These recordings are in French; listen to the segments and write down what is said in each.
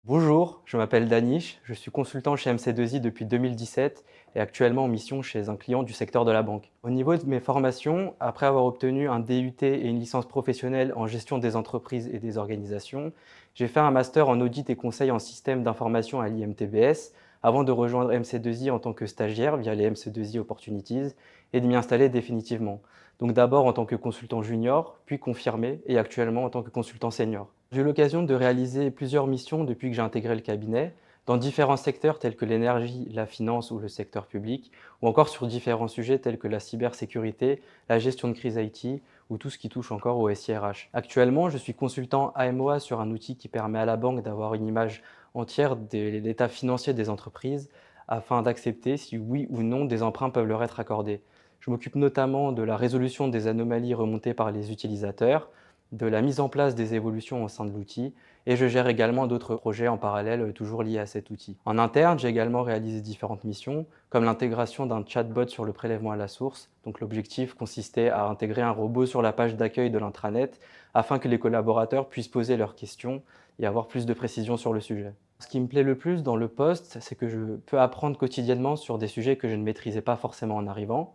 Bonjour, je m'appelle Danish, je suis consultant chez MC2I depuis 2017 et actuellement en mission chez un client du secteur de la banque. Au niveau de mes formations, après avoir obtenu un DUT et une licence professionnelle en gestion des entreprises et des organisations, j'ai fait un master en audit et conseil en système d'information à l'IMTBS avant de rejoindre MC2I en tant que stagiaire via les MC2I Opportunities et de m'y installer définitivement. Donc d'abord en tant que consultant junior, puis confirmé et actuellement en tant que consultant senior. J'ai eu l'occasion de réaliser plusieurs missions depuis que j'ai intégré le cabinet, dans différents secteurs tels que l'énergie, la finance ou le secteur public, ou encore sur différents sujets tels que la cybersécurité, la gestion de crise IT ou tout ce qui touche encore au SIRH. Actuellement, je suis consultant AMOA sur un outil qui permet à la banque d'avoir une image entière de l'état financier des entreprises afin d'accepter si oui ou non des emprunts peuvent leur être accordés. Je m'occupe notamment de la résolution des anomalies remontées par les utilisateurs, de la mise en place des évolutions au sein de l'outil et je gère également d'autres projets en parallèle toujours liés à cet outil. En interne, j'ai également réalisé différentes missions comme l'intégration d'un chatbot sur le prélèvement à la source. Donc l'objectif consistait à intégrer un robot sur la page d'accueil de l'intranet afin que les collaborateurs puissent poser leurs questions et avoir plus de précision sur le sujet. Ce qui me plaît le plus dans le poste, c'est que je peux apprendre quotidiennement sur des sujets que je ne maîtrisais pas forcément en arrivant.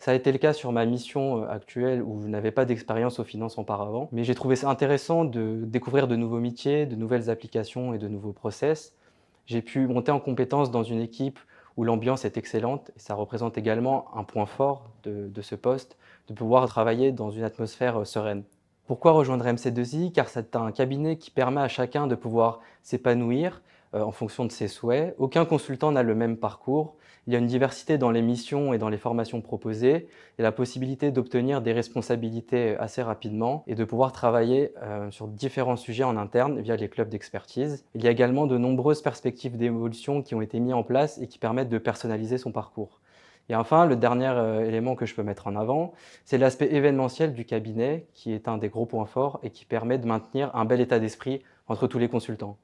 Ça a été le cas sur ma mission actuelle où je n'avais pas d'expérience aux finances auparavant, mais j'ai trouvé ça intéressant de découvrir de nouveaux métiers, de nouvelles applications et de nouveaux process. J'ai pu monter en compétence dans une équipe où l'ambiance est excellente et ça représente également un point fort de ce poste, de pouvoir travailler dans une atmosphère sereine. Pourquoi rejoindre MC2I? Car c'est un cabinet qui permet à chacun de pouvoir s'épanouir en fonction de ses souhaits. Aucun consultant n'a le même parcours. Il y a une diversité dans les missions et dans les formations proposées et la possibilité d'obtenir des responsabilités assez rapidement et de pouvoir travailler sur différents sujets en interne via les clubs d'expertise. Il y a également de nombreuses perspectives d'évolution qui ont été mises en place et qui permettent de personnaliser son parcours. Et enfin, le dernier élément que je peux mettre en avant, c'est l'aspect événementiel du cabinet qui est un des gros points forts et qui permet de maintenir un bel état d'esprit entre tous les consultants.